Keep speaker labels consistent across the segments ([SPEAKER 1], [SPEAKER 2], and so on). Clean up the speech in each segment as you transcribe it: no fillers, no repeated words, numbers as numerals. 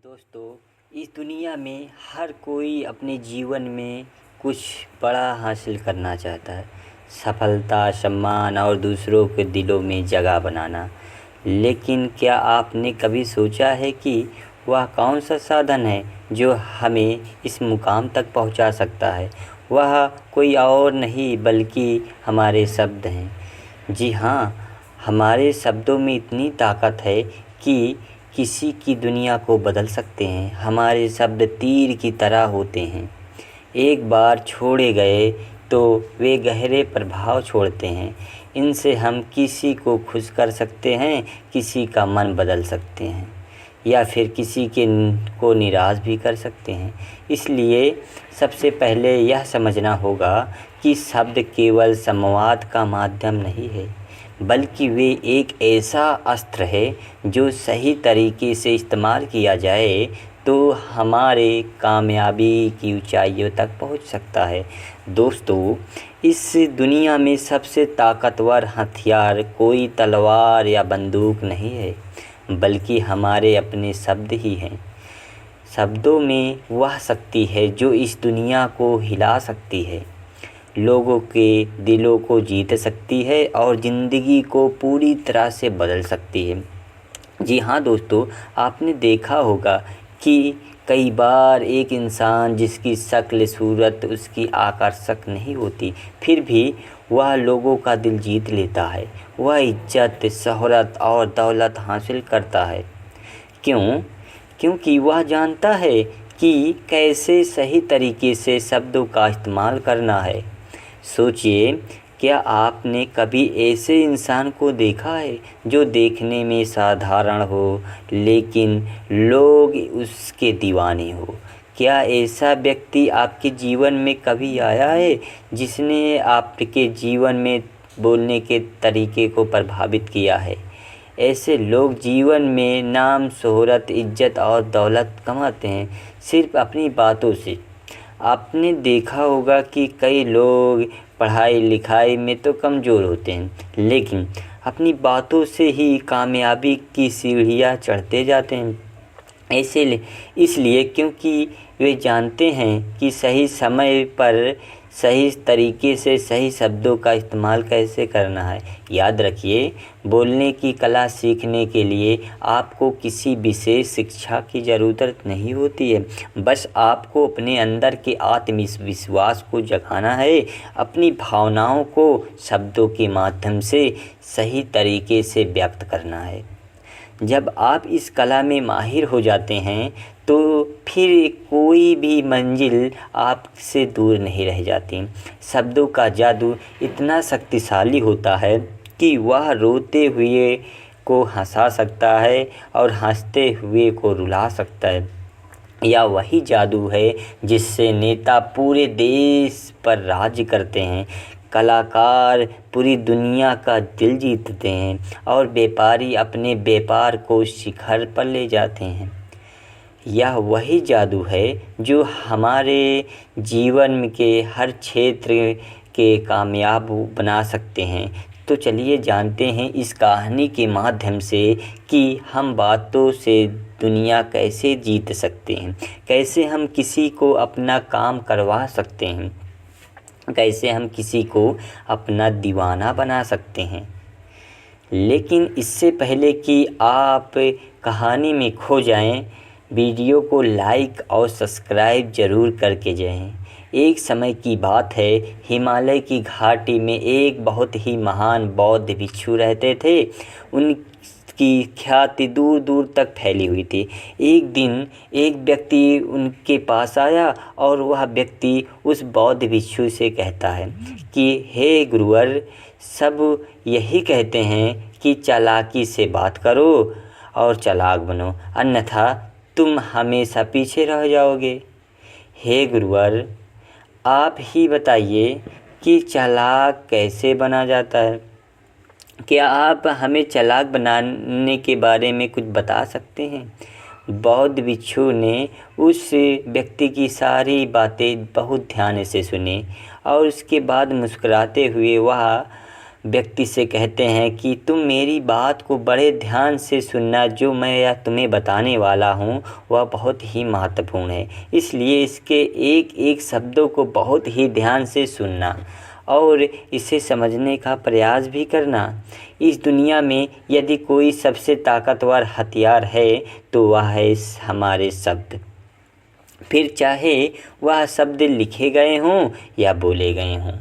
[SPEAKER 1] दोस्तों, इस दुनिया में हर कोई अपने जीवन में कुछ बड़ा हासिल करना चाहता है। सफलता, सम्मान और दूसरों के दिलों में जगह बनाना। लेकिन क्या आपने कभी सोचा है कि वह कौन सा साधन है जो हमें इस मुकाम तक पहुंचा सकता है? वह कोई और नहीं बल्कि हमारे शब्द हैं। जी हाँ, हमारे शब्दों में इतनी ताकत है कि किसी की दुनिया को बदल सकते हैं। हमारे शब्द तीर की तरह होते हैं। एक बार छोड़े गए तो वे गहरे प्रभाव छोड़ते हैं। इनसे हम किसी को खुश कर सकते हैं, किसी का मन बदल सकते हैं या फिर किसी के को निराश भी कर सकते हैं। इसलिए सबसे पहले यह समझना होगा कि शब्द केवल संवाद का माध्यम नहीं है, बल्कि वे एक ऐसा अस्त्र है जो सही तरीके से इस्तेमाल किया जाए तो हमारे कामयाबी की ऊंचाइयों तक पहुंच सकता है। दोस्तों, इस दुनिया में सबसे ताकतवर हथियार कोई तलवार या बंदूक नहीं है, बल्कि हमारे अपने शब्द ही हैं। शब्दों में वह शक्ति है जो इस दुनिया को हिला सकती है, लोगों के दिलों को जीत सकती है और ज़िंदगी को पूरी तरह से बदल सकती है। जी हाँ दोस्तों, आपने देखा होगा कि कई बार एक इंसान जिसकी शक्ल सूरत उसकी आकर्षक नहीं होती, फिर भी वह लोगों का दिल जीत लेता है। वह इज्जत, शोहरत और दौलत हासिल करता है। क्यों? क्योंकि वह जानता है कि कैसे सही तरीके से शब्दों का इस्तेमाल करना है। सोचिए, क्या आपने कभी ऐसे इंसान को देखा है जो देखने में साधारण हो लेकिन लोग उसके दीवाने हो? क्या ऐसा व्यक्ति आपके जीवन में कभी आया है जिसने आपके जीवन में बोलने के तरीके को प्रभावित किया है? ऐसे लोग जीवन में नाम, शोहरत, इज्जत और दौलत कमाते हैं सिर्फ अपनी बातों से। आपने देखा होगा कि कई लोग पढ़ाई लिखाई में तो कमज़ोर होते हैं, लेकिन अपनी बातों से ही कामयाबी की सीढ़ियाँ चढ़ते जाते हैं। इसलिए क्योंकि वे जानते हैं कि सही समय पर सही तरीके से सही शब्दों का इस्तेमाल कैसे करना है। याद रखिए, बोलने की कला सीखने के लिए आपको किसी विशेष शिक्षा की ज़रूरत नहीं होती है। बस आपको अपने अंदर के आत्मविश्वास को जगाना है, अपनी भावनाओं को शब्दों के माध्यम से सही तरीके से व्यक्त करना है। जब आप इस कला में माहिर हो जाते हैं तो फिर कोई भी मंजिल आपसे दूर नहीं रह जाती। शब्दों का जादू इतना शक्तिशाली होता है कि वह रोते हुए को हंसा सकता है और हंसते हुए को रुला सकता है। यह वही जादू है जिससे नेता पूरे देश पर राज्य करते हैं, कलाकार पूरी दुनिया का दिल जीतते हैं और व्यापारी अपने व्यापार को शिखर पर ले जाते हैं। यह वही जादू है जो हमारे जीवन के हर क्षेत्र के कामयाब बना सकते हैं। तो चलिए जानते हैं इस कहानी के माध्यम से कि हम बातों से दुनिया कैसे जीत सकते हैं, कैसे हम किसी को अपना काम करवा सकते हैं, कैसे हम किसी को अपना दीवाना बना सकते हैं। लेकिन इससे पहले कि आप कहानी में खो जाएं, वीडियो को लाइक और सब्सक्राइब ज़रूर करके जाएं। एक समय की बात है, हिमालय की घाटी में एक बहुत ही महान बौद्ध भिक्षु रहते थे। उनकी ख्याति दूर दूर तक फैली हुई थी। एक दिन एक व्यक्ति उनके पास आया और वह व्यक्ति उस बौद्ध भिक्षु से कहता है कि हे गुरुवर, सब यही कहते हैं कि चालाकी से बात करो और चालाक बनो, अन्यथा तुम हमेशा पीछे रह जाओगे। हे गुरुवर, आप ही बताइए कि चालाक कैसे बना जाता है? क्या आप हमें चालाक बनाने के बारे में कुछ बता सकते हैं? बौद्ध भिक्षु ने उस व्यक्ति की सारी बातें बहुत ध्यान से सुनी और उसके बाद मुस्कुराते हुए वह व्यक्ति से कहते हैं कि तुम मेरी बात को बड़े ध्यान से सुनना, जो मैं यह तुम्हें बताने वाला हूँ वह बहुत ही महत्वपूर्ण है, इसलिए इसके एक एक शब्दों को बहुत ही ध्यान से सुनना और इसे समझने का प्रयास भी करना। इस दुनिया में यदि कोई सबसे ताकतवर हथियार है तो वह है हमारे शब्द, फिर चाहे वह शब्द लिखे गए हों या बोले गए हों।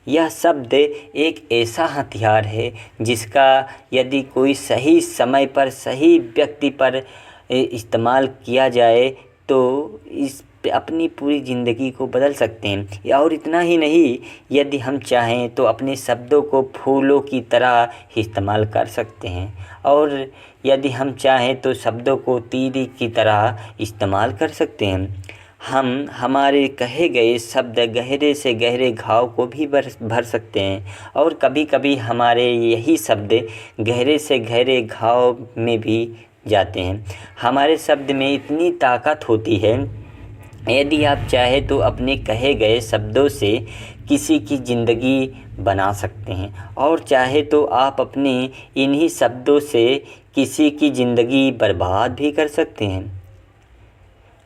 [SPEAKER 1] यह शब्द एक ऐसा हथियार है जिसका यदि कोई सही समय पर सही व्यक्ति पर इस्तेमाल किया जाए तो इस अपनी पूरी ज़िंदगी को बदल सकते हैं। और इतना ही नहीं, यदि हम चाहें तो अपने शब्दों को फूलों की तरह इस्तेमाल कर सकते हैं, और यदि हम चाहें तो शब्दों को तीर की तरह इस्तेमाल कर सकते हैं। हम हमारे कहे गए शब्द गहरे से गहरे घाव को भी भर सकते हैं, और कभी कभी हमारे यही शब्द गहरे से गहरे घाव में भी जाते हैं। हमारे शब्द में इतनी ताकत होती है, यदि आप चाहें तो अपने कहे गए शब्दों से किसी की ज़िंदगी बना सकते हैं, और चाहे तो आप अपने इन्हीं शब्दों से किसी की ज़िंदगी बर्बाद भी कर सकते हैं।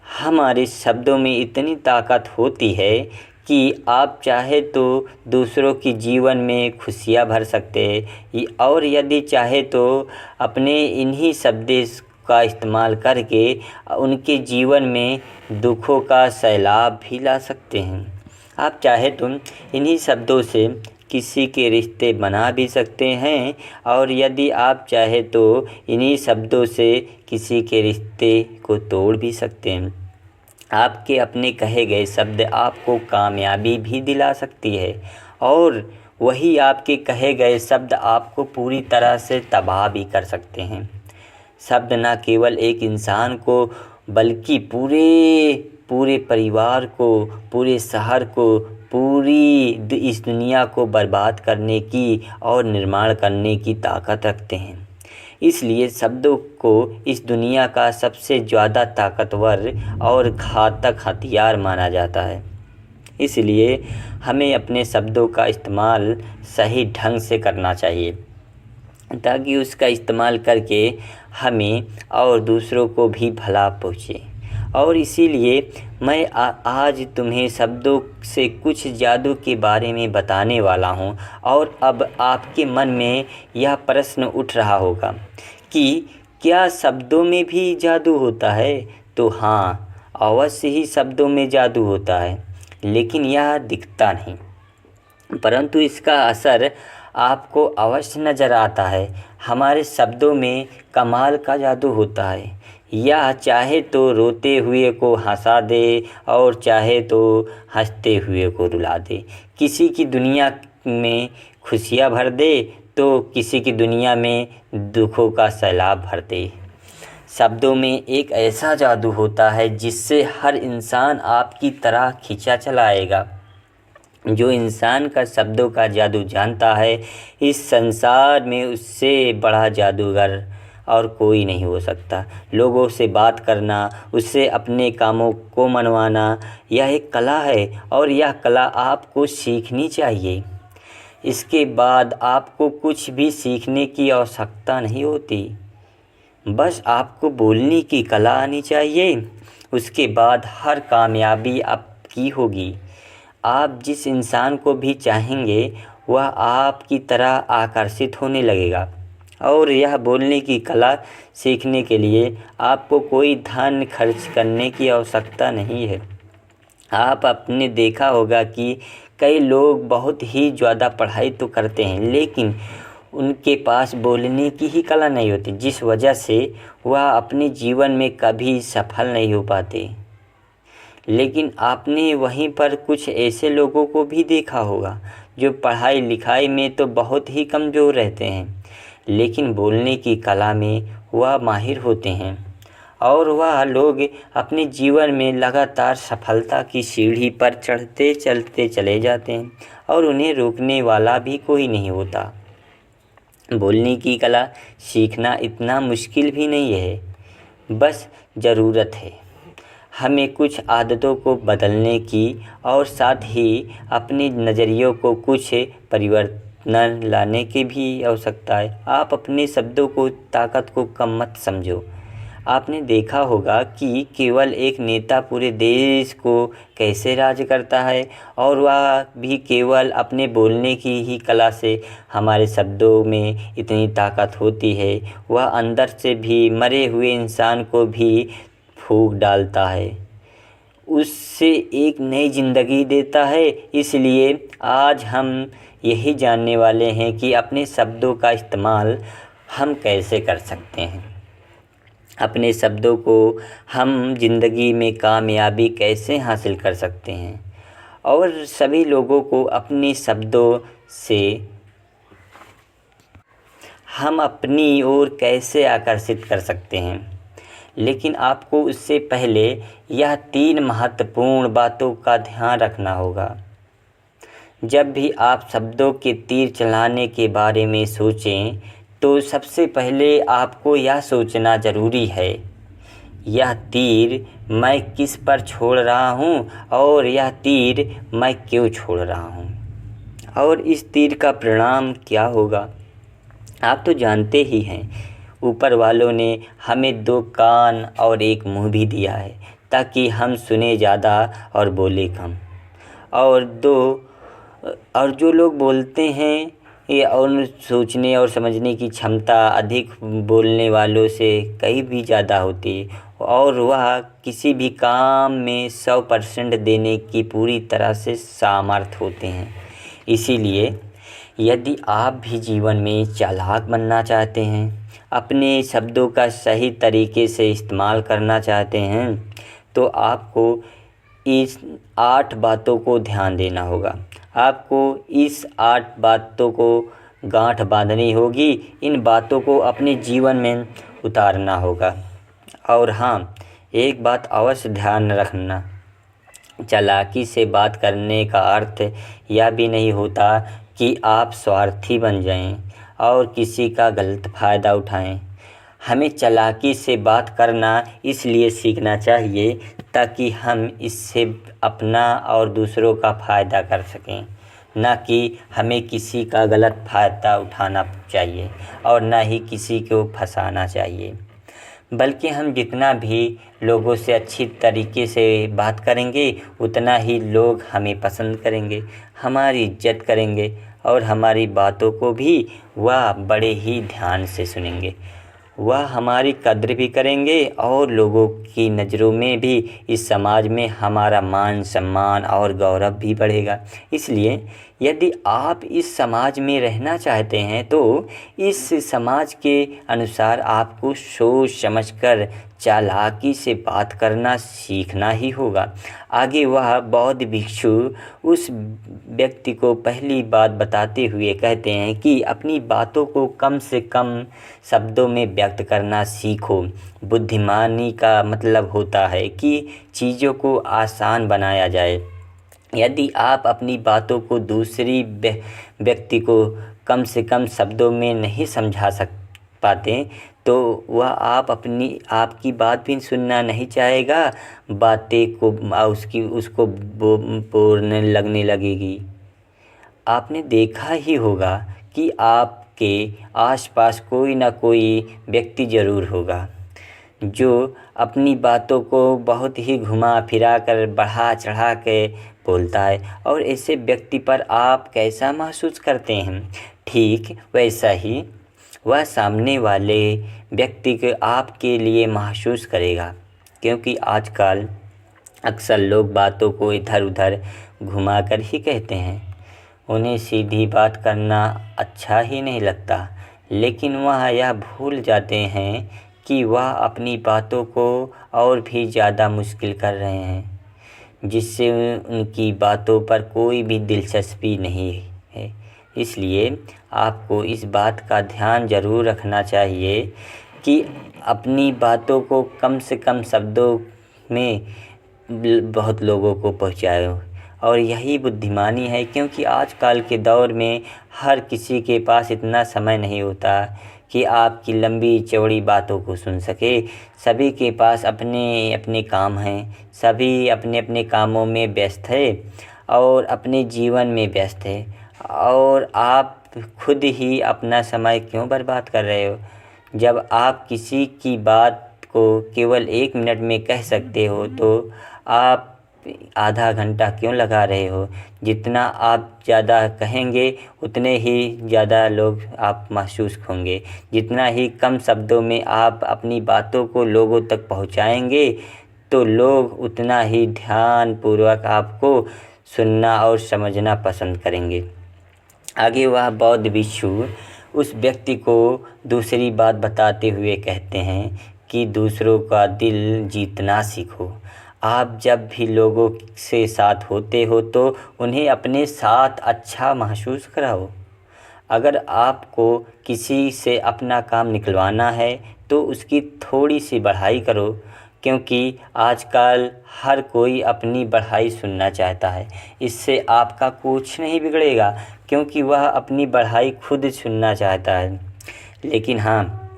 [SPEAKER 1] हमारे शब्दों में इतनी ताकत होती है कि आप चाहे तो दूसरों की जीवन में खुशियाँ भर सकते हैं, और यदि चाहे तो अपने इन्हीं शब्दों का इस्तेमाल करके उनके जीवन में दुखों का सैलाब भी ला सकते हैं। आप चाहे तो इन्हीं शब्दों से किसी के रिश्ते बना भी सकते हैं, और यदि आप चाहे तो इन्हीं शब्दों से किसी के रिश्ते को तोड़ भी सकते हैं। आपके अपने कहे गए शब्द आपको कामयाबी भी दिला सकती है, और वही आपके कहे गए शब्द आपको पूरी तरह से तबाह भी कर सकते हैं। शब्द न केवल एक इंसान को बल्कि पूरे परिवार को, पूरे शहर को, पूरी इस दुनिया को बर्बाद करने की और निर्माण करने की ताकत रखते हैं। इसलिए शब्दों को इस दुनिया का सबसे ज़्यादा ताकतवर और घातक हथियार माना जाता है। इसलिए हमें अपने शब्दों का इस्तेमाल सही ढंग से करना चाहिए, ताकि उसका इस्तेमाल करके हमें और दूसरों को भी भला पहुँचे। और इसीलिए मैं आज तुम्हें शब्दों से कुछ जादू के बारे में बताने वाला हूँ। और अब आपके मन में यह प्रश्न उठ रहा होगा कि क्या शब्दों में भी जादू होता है? तो हाँ, अवश्य ही शब्दों में जादू होता है, लेकिन यह दिखता नहीं, परंतु इसका असर आपको अवश्य नज़र आता है। हमारे शब्दों में कमाल का जादू होता है। यह चाहे तो रोते हुए को हंसा दे, और चाहे तो हंसते हुए को रुला दे। किसी की दुनिया में खुशियाँ भर दे तो किसी की दुनिया में दुखों का सैलाब भर दे। शब्दों में एक ऐसा जादू होता है जिससे हर इंसान आपकी तरह खींचा चला आएगा। जो इंसान का शब्दों का जादू जानता है, इस संसार में उससे बड़ा जादूगर और कोई नहीं हो सकता। लोगों से बात करना, उससे अपने कामों को मनवाना, यह एक कला है, और यह कला आपको सीखनी चाहिए। इसके बाद आपको कुछ भी सीखने की आवश्यकता नहीं होती, बस आपको बोलने की कला आनी चाहिए। उसके बाद हर कामयाबी आपकी होगी। आप जिस इंसान को भी चाहेंगे वह आपकी तरह आकर्षित होने लगेगा। और यह बोलने की कला सीखने के लिए आपको कोई धन खर्च करने की आवश्यकता नहीं है। आप आपने देखा होगा कि कई लोग बहुत ही ज़्यादा पढ़ाई तो करते हैं, लेकिन उनके पास बोलने की ही कला नहीं होती, जिस वजह से वह अपने जीवन में कभी सफल नहीं हो पाते। लेकिन आपने वहीं पर कुछ ऐसे लोगों को भी देखा होगा जो पढ़ाई लिखाई में तो बहुत ही कमज़ोर रहते हैं, लेकिन बोलने की कला में वह माहिर होते हैं, और वह लोग अपने जीवन में लगातार सफलता की सीढ़ी पर चढ़ते चलते चले जाते हैं, और उन्हें रोकने वाला भी कोई नहीं होता। बोलने की कला सीखना इतना मुश्किल भी नहीं है, बस ज़रूरत है हमें कुछ आदतों को बदलने की, और साथ ही अपने नज़रियों को कुछ न लाने की भी आवश्यकता है। आप अपने शब्दों को ताकत को कम मत समझो। आपने देखा होगा कि केवल एक नेता पूरे देश को कैसे राज करता है, और वह भी केवल अपने बोलने की ही कला से। हमारे शब्दों में इतनी ताकत होती है, वह अंदर से भी मरे हुए इंसान को भी फूंक डालता है, उससे एक नई ज़िंदगी देता है। इसलिए आज हम यही जानने वाले हैं कि अपने शब्दों का इस्तेमाल हम कैसे कर सकते हैं, अपने शब्दों को हम ज़िंदगी में कामयाबी कैसे हासिल कर सकते हैं, और सभी लोगों को अपने शब्दों से हम अपनी ओर कैसे आकर्षित कर सकते हैं। लेकिन आपको उससे पहले यह 3 महत्वपूर्ण बातों का ध्यान रखना होगा। जब भी आप शब्दों के तीर चलाने के बारे में सोचें, तो सबसे पहले आपको यह सोचना ज़रूरी है, यह तीर मैं किस पर छोड़ रहा हूँ, और यह तीर मैं क्यों छोड़ रहा हूँ, और इस तीर का परिणाम क्या होगा। आप तो जानते ही हैं, ऊपर वालों ने हमें 2 कान और 1 मुँह भी दिया है, ताकि हम सुने ज़्यादा और बोले कम। और जो लोग बोलते हैं ये, और सोचने और समझने की क्षमता अधिक बोलने वालों से कहीं भी ज़्यादा होती है, और वह किसी भी काम में 100% देने की पूरी तरह से सामर्थ होते हैं। इसीलिए यदि आप भी जीवन में चालाक बनना चाहते हैं, अपने शब्दों का सही तरीके से इस्तेमाल करना चाहते हैं, तो आपको इस 8 बातों को ध्यान देना होगा। आपको इस 8 बातों को गांठ बांधनी होगी, इन बातों को अपने जीवन में उतारना होगा। और हाँ, एक बात अवश्य ध्यान रखना, चालाकी से बात करने का अर्थ यह भी नहीं होता कि आप स्वार्थी बन जाएं और किसी का गलत फ़ायदा उठाएं। हमें चालाकी से बात करना इसलिए सीखना चाहिए ताकि हम इससे अपना और दूसरों का फ़ायदा कर सकें, ना कि हमें किसी का गलत फ़ायदा उठाना चाहिए और ना ही किसी को फंसाना चाहिए। बल्कि हम जितना भी लोगों से अच्छी तरीके से बात करेंगे, उतना ही लोग हमें पसंद करेंगे, हमारी इज्जत करेंगे, और हमारी बातों को भी वह बड़े ही ध्यान से सुनेंगे। वह हमारी कद्र भी करेंगे, और लोगों की नज़रों में भी इस समाज में हमारा मान सम्मान और गौरव भी बढ़ेगा। इसलिए यदि आप इस समाज में रहना चाहते हैं, तो इस समाज के अनुसार आपको सोच समझकर चालाकी से बात करना सीखना ही होगा। आगे वह बौद्ध भिक्षु उस व्यक्ति को पहली बात बताते हुए कहते हैं कि अपनी बातों को कम से कम शब्दों में व्यक्त करना सीखो। बुद्धिमानी का मतलब होता है कि चीज़ों को आसान बनाया जाए। यदि आप अपनी बातों को दूसरी व्यक्ति को कम से कम शब्दों में नहीं समझा पाते, तो वह आपकी बात भी सुनना नहीं चाहेगा, बातें को उसको बोरने लगने लगेगी। आपने देखा ही होगा कि आपके आसपास कोई ना कोई व्यक्ति ज़रूर होगा जो अपनी बातों को बहुत ही घुमा फिरा कर बढ़ा चढ़ा के बोलता है, और ऐसे व्यक्ति पर आप कैसा महसूस करते हैं, ठीक वैसा ही वह सामने वाले व्यक्ति के आपके लिए महसूस करेगा। क्योंकि आजकल अक्सर लोग बातों को इधर उधर घुमा कर ही कहते हैं, उन्हें सीधी बात करना अच्छा ही नहीं लगता, लेकिन वह यह भूल जाते हैं कि वह अपनी बातों को और भी ज़्यादा मुश्किल कर रहे हैं, जिससे उनकी बातों पर कोई भी दिलचस्पी नहीं है। इसलिए आपको इस बात का ध्यान ज़रूर रखना चाहिए कि अपनी बातों को कम से कम शब्दों में बहुत लोगों को पहुँचाए, और यही बुद्धिमानी है। क्योंकि आजकल के दौर में हर किसी के पास इतना समय नहीं होता कि आपकी लंबी चौड़ी बातों को सुन सके। सभी के पास अपने अपने काम हैं, सभी अपने अपने कामों में व्यस्त है और अपने जीवन में व्यस्त है, और आप आप खुद ही अपना समय क्यों बर्बाद कर रहे हो? जब आप किसी की बात को केवल 1 मिनट में कह सकते हो तो आप आधा घंटा क्यों लगा रहे हो? जितना आप ज़्यादा कहेंगे उतने ही ज़्यादा लोग आप महसूस होंगे। जितना ही कम शब्दों में आप अपनी बातों को लोगों तक पहुंचाएंगे तो लोग उतना ही ध्यानपूर्वक आपको सुनना और समझना पसंद करेंगे। आगे वह बौद्ध भिक्षु उस व्यक्ति को दूसरी बात बताते हुए कहते हैं कि दूसरों का दिल जीतना सीखो। आप जब भी लोगों से साथ होते हो तो उन्हें अपने साथ अच्छा महसूस कराओ। अगर आपको किसी से अपना काम निकलवाना है तो उसकी थोड़ी सी बढ़ाई करो, क्योंकि आजकल हर कोई अपनी बढ़ाई सुनना चाहता है। इससे आपका कुछ नहीं बिगड़ेगा, क्योंकि वह अपनी बढ़ाई खुद सुनना चाहता है। लेकिन हाँ,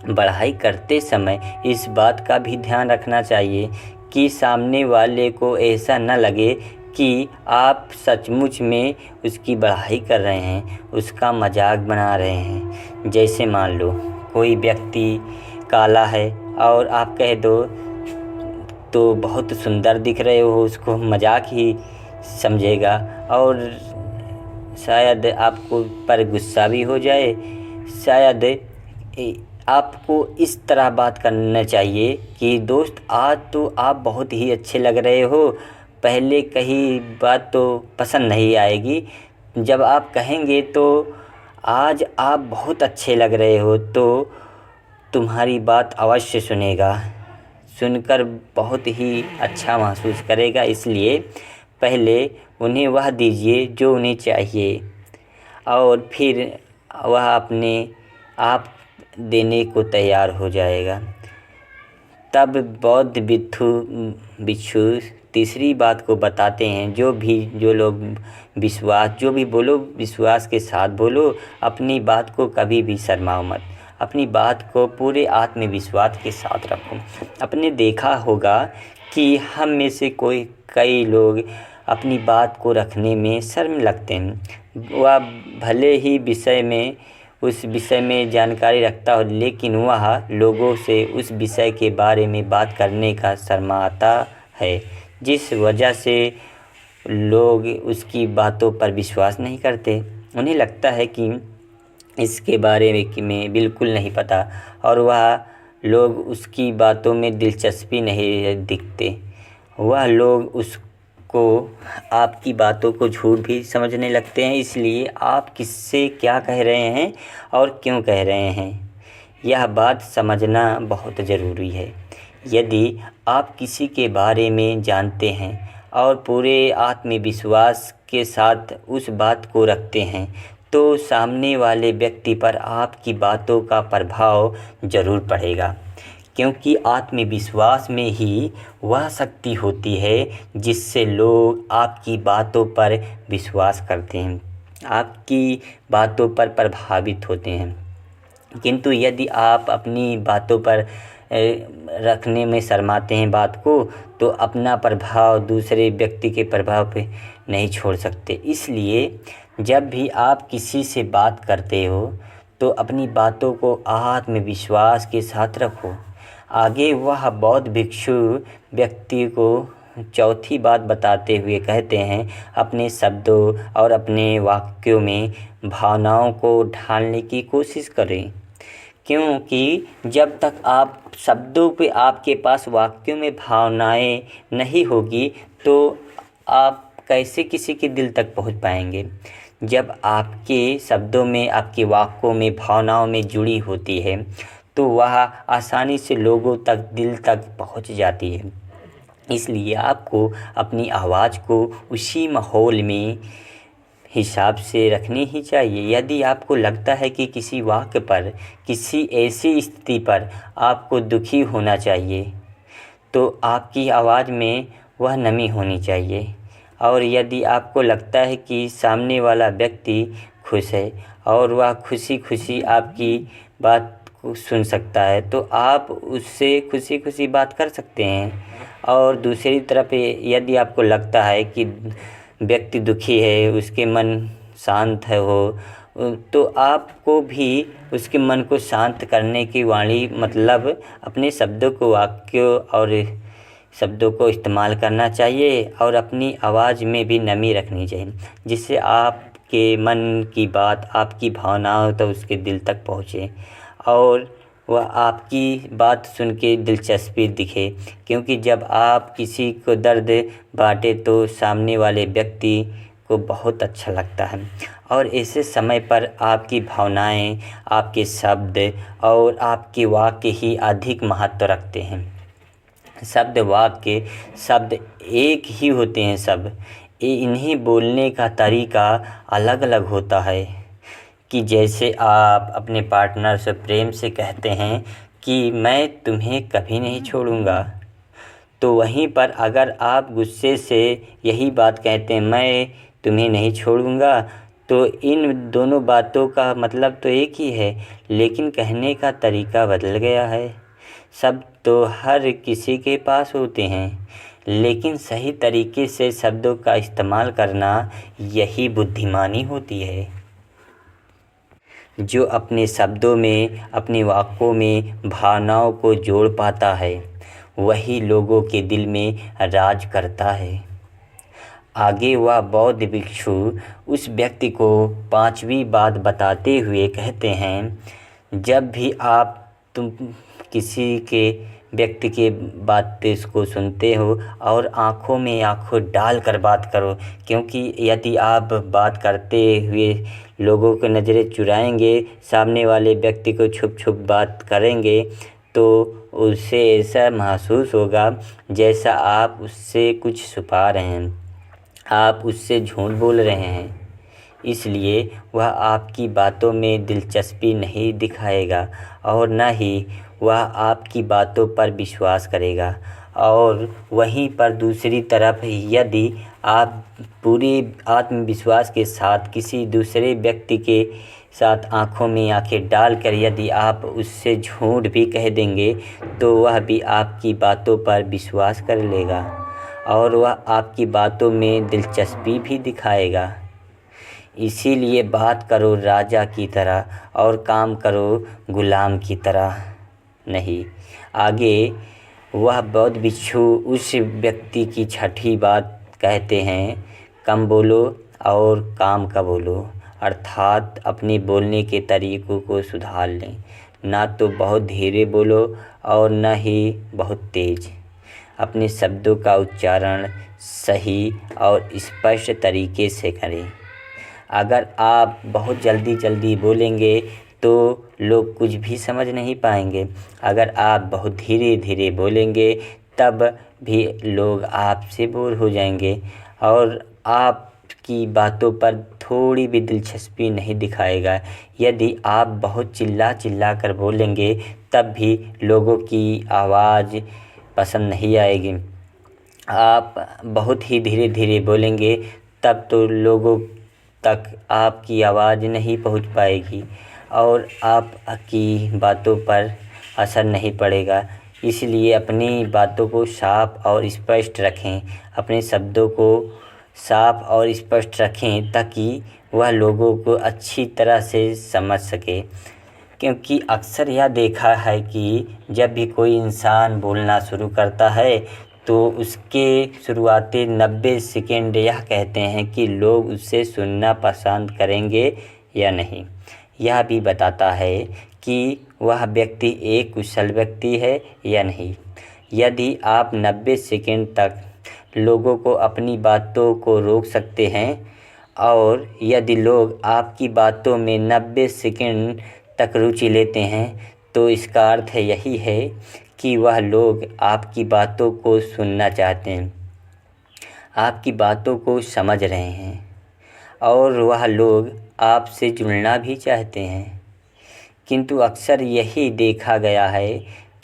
[SPEAKER 1] बढ़ाई करते समय इस बात का भी ध्यान रखना चाहिए कि सामने वाले को ऐसा न लगे कि आप सचमुच में उसकी बढ़ाई कर रहे हैं, उसका मजाक बना रहे हैं। जैसे मान लो कोई व्यक्ति काला है और आप कह दो तो बहुत सुंदर दिख रहे हो, उसको मजाक ही समझेगा और शायद आपको पर गुस्सा भी हो जाए। शायद आपको इस तरह बात करना चाहिए कि दोस्त, आज तो आप बहुत ही अच्छे लग रहे हो, पहले कही बात तो पसंद नहीं आएगी, जब आप कहेंगे तो आज आप बहुत अच्छे लग रहे हो तो तुम्हारी बात अवश्य सुनेगा, सुनकर बहुत ही अच्छा महसूस करेगा। इसलिए पहले उन्हें वह दीजिए जो उन्हें चाहिए और फिर वह अपने आप देने को तैयार हो जाएगा। तब बौद्ध भिक्षु तीसरी बात को बताते हैं, जो लोग जो भी बोलो विश्वास के साथ बोलो, अपनी बात को कभी भी शर्माओ मत, अपनी बात को पूरे आत्मविश्वास के साथ रखो। आपने देखा होगा कि हम में से कई लोग अपनी बात को रखने में शर्म लगते हैं। वह भले ही उस विषय में जानकारी रखता हो, लेकिन वह लोगों से उस विषय के बारे में बात करने का शर्माता है, जिस वजह से लोग उसकी बातों पर विश्वास नहीं करते। उन्हें लगता है कि इसके बारे में बिल्कुल नहीं पता और वह लोग उसकी बातों में दिलचस्पी नहीं दिखते। वह लोग उसको आपकी बातों को झूठ भी समझने लगते हैं। इसलिए आप किससे क्या कह रहे हैं और क्यों कह रहे हैं, यह बात समझना बहुत ज़रूरी है। यदि आप किसी के बारे में जानते हैं और पूरे आत्मविश्वास के साथ उस बात को रखते हैं तो सामने वाले व्यक्ति पर आपकी बातों का प्रभाव ज़रूर पड़ेगा, क्योंकि आत्मविश्वास में ही वह शक्ति होती है जिससे लोग आपकी बातों पर विश्वास करते हैं, आपकी बातों पर प्रभावित होते हैं। किंतु यदि आप अपनी बातों पर रखने में शर्माते हैं बात को, तो अपना प्रभाव दूसरे व्यक्ति के प्रभाव पे नहीं छोड़ सकते। इसलिए जब भी आप किसी से बात करते हो तो अपनी बातों को आत्मविश्वास के साथ रखो। आगे वह बौद्ध भिक्षु व्यक्ति को चौथी बात बताते हुए कहते हैं, अपने शब्दों और अपने वाक्यों में भावनाओं को ढालने की कोशिश करें, क्योंकि जब तक आप शब्दों पे आपके पास वाक्यों में भावनाएं नहीं होगी तो आप कैसे किसी के दिल तक पहुंच पाएंगे। जब आपके शब्दों में, आपके वाक्यों में भावनाओं में जुड़ी होती है तो वह आसानी से लोगों तक, दिल तक पहुंच जाती है। इसलिए आपको अपनी आवाज़ को उसी माहौल में हिसाब से रखनी ही चाहिए। यदि आपको लगता है कि किसी वाक्य पर, किसी ऐसी स्थिति पर आपको दुखी होना चाहिए तो आपकी आवाज़ में वह नमी होनी चाहिए। और यदि आपको लगता है कि सामने वाला व्यक्ति खुश है और वह खुशी खुशी आपकी बात को सुन सकता है तो आप उससे खुशी खुशी बात कर सकते हैं। और दूसरी तरफ यदि आपको लगता है कि व्यक्ति दुखी है, उसके मन शांत है, तो आपको भी उसके मन को शांत करने की वाणी मतलब अपने शब्दों को वाक्यों और शब्दों को इस्तेमाल करना चाहिए और अपनी आवाज़ में भी नमी रखनी चाहिए, जिससे आपके मन की बात, आपकी भावनाओं तो उसके दिल तक पहुँचे और वह आपकी बात सुन के दिलचस्पी दिखे। क्योंकि जब आप किसी को दर्द बांटे तो सामने वाले व्यक्ति को बहुत अच्छा लगता है और ऐसे समय पर आपकी भावनाएं, आपके शब्द और आपके वाक्य ही अधिक महत्व रखते हैं। शब्द वाक्य शब्द एक ही होते हैं सब, इन्हीं बोलने का तरीका अलग अलग होता है। कि जैसे आप अपने पार्टनर से प्रेम से कहते हैं कि मैं तुम्हें कभी नहीं छोड़ूंगा, तो वहीं पर अगर आप गुस्से से यही बात कहते हैं मैं तुम्हें नहीं छोड़ूंगा, तो इन दोनों बातों का मतलब तो एक ही है, लेकिन कहने का तरीका बदल गया है। शब्द तो हर किसी के पास होते हैं, लेकिन सही तरीके से शब्दों का इस्तेमाल करना यही बुद्धिमानी होती है। जो अपने शब्दों में, अपने वाक्यों में भावनाओं को जोड़ पाता है, वही लोगों के दिल में राज करता है। आगे वह बौद्ध भिक्षु उस व्यक्ति को 5वीं बात बताते हुए कहते हैं, जब भी तुम किसी के व्यक्ति के बातें को सुनते हो और आँखों में आँखों डाल कर बात करो, क्योंकि यदि आप बात करते हुए लोगों को नज़रें चुराएंगे, सामने वाले व्यक्ति को छुप छुप बात करेंगे, तो उसे ऐसा महसूस होगा जैसा आप उससे कुछ छुपा रहे हैं, आप उससे झूठ बोल रहे हैं। इसलिए वह आपकी बातों में दिलचस्पी नहीं दिखाएगा और न ही वह आपकी बातों पर विश्वास करेगा। और वहीं पर दूसरी तरफ यदि आप पूरे आत्मविश्वास के साथ किसी दूसरे व्यक्ति के साथ आँखों में आँखें डालकर यदि आप उससे झूठ भी कह देंगे, तो वह भी आपकी बातों पर विश्वास कर लेगा और वह आपकी बातों में दिलचस्पी भी दिखाएगा। इसीलिए बात करो राजा की तरह और काम करो गुलाम की तरह नहीं। आगे वह बौद्ध भिक्षु उस व्यक्ति की 6ठी बात कहते हैं, कम बोलो और काम का बोलो, अर्थात अपने बोलने के तरीक़ों को सुधार लें। ना तो बहुत धीरे बोलो और न ही बहुत तेज़। अपने शब्दों का उच्चारण सही और स्पष्ट तरीके से करें। अगर आप बहुत जल्दी बोलेंगे तो लोग कुछ भी समझ नहीं पाएंगे। अगर आप बहुत धीरे धीरे बोलेंगे तब भी लोग आपसे बोर हो जाएंगे और आपकी बातों पर थोड़ी भी दिलचस्पी नहीं दिखाएगा। यदि आप बहुत चिल्ला कर बोलेंगे तब भी लोगों की आवाज़ पसंद नहीं आएगी। आप बहुत ही धीरे धीरे बोलेंगे तब तो लोगों तक आपकी आवाज़ नहीं पहुंच पाएगी और आपकी बातों पर असर नहीं पड़ेगा। इसलिए अपनी बातों को साफ और स्पष्ट रखें, अपने शब्दों को साफ और स्पष्ट रखें ताकि वह लोगों को अच्छी तरह से समझ सके। क्योंकि अक्सर यह देखा है कि जब भी कोई इंसान बोलना शुरू करता है तो उसके शुरुआती 90 सेकंड यह कहते हैं कि लोग उससे सुनना पसंद करेंगे या नहीं। यह भी बताता है कि वह व्यक्ति एक कुशल व्यक्ति है या नहीं। यदि आप 90 सेकंड तक लोगों को अपनी बातों को रोक सकते हैं और यदि लोग आपकी बातों में 90 सेकंड तक रुचि लेते हैं, तो इसका अर्थ यही है कि वह लोग आपकी बातों को सुनना चाहते हैं, आपकी बातों को समझ रहे हैं और वह लोग आपसे जुड़ना भी चाहते हैं। किंतु अक्सर यही देखा गया है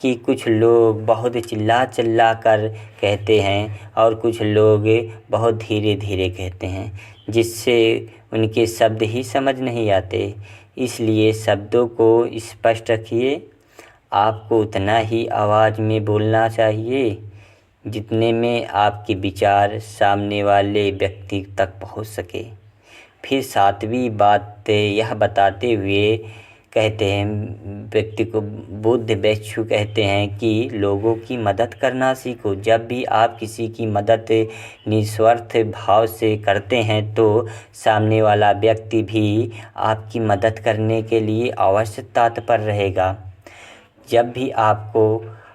[SPEAKER 1] कि कुछ लोग बहुत चिल्ला कर कहते हैं और कुछ लोग बहुत धीरे धीरे कहते हैं, जिससे उनके शब्द ही समझ नहीं आते। इसलिए शब्दों को स्पष्ट रखिए। आपको उतना ही आवाज़ में बोलना चाहिए जितने में आपके विचार सामने वाले व्यक्ति तक पहुंच सके। फिर सातवीं बात यह बताते हुए कहते हैं व्यक्ति को बुद्ध भिक्षु कहते हैं कि लोगों की मदद करना सीखो। जब भी आप किसी की मदद निस्वार्थ भाव से करते हैं तो सामने वाला व्यक्ति भी आपकी मदद करने के लिए अवश्य तत्पर रहेगा। जब भी आपको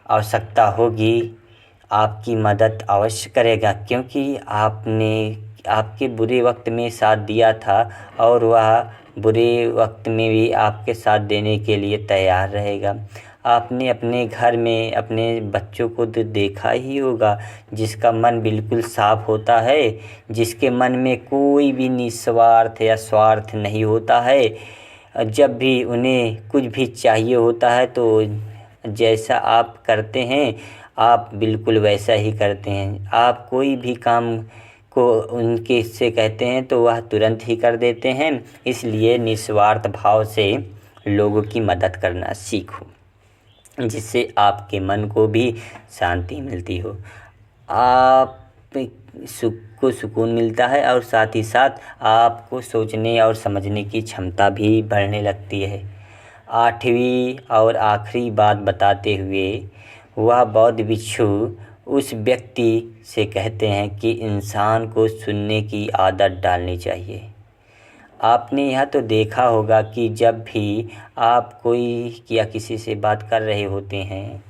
[SPEAKER 1] आवश्यकता होगी आपकी मदद अवश्य करेगा, क्योंकि आपने आपके बुरे वक्त में साथ दिया था और वह बुरे वक्त में भी आपके साथ देने के लिए तैयार रहेगा। आपने अपने घर में अपने बच्चों को तो देखा ही होगा जिसका मन बिल्कुल साफ होता है, जिसके मन में कोई भी निस्वार्थ या स्वार्थ नहीं होता है। जब भी उन्हें कुछ भी चाहिए होता है तो जैसा आप करते हैं आप बिल्कुल वैसा ही करते हैं। आप कोई भी काम को उनके से कहते हैं तो वह तुरंत ही कर देते हैं। इसलिए निस्वार्थ भाव से लोगों की मदद करना सीखो, जिससे आपके मन को भी शांति मिलती हो, आप सुख को सुकून मिलता है और साथ ही साथ आपको सोचने और समझने की क्षमता भी बढ़ने लगती है। आठवीं और आखिरी बात बताते हुए वह बौद्ध भिक्षु उस व्यक्ति से कहते हैं कि इंसान को सुनने की आदत डालनी चाहिए। आपने यह तो देखा होगा कि जब भी आप कोई या किसी से बात कर रहे होते हैं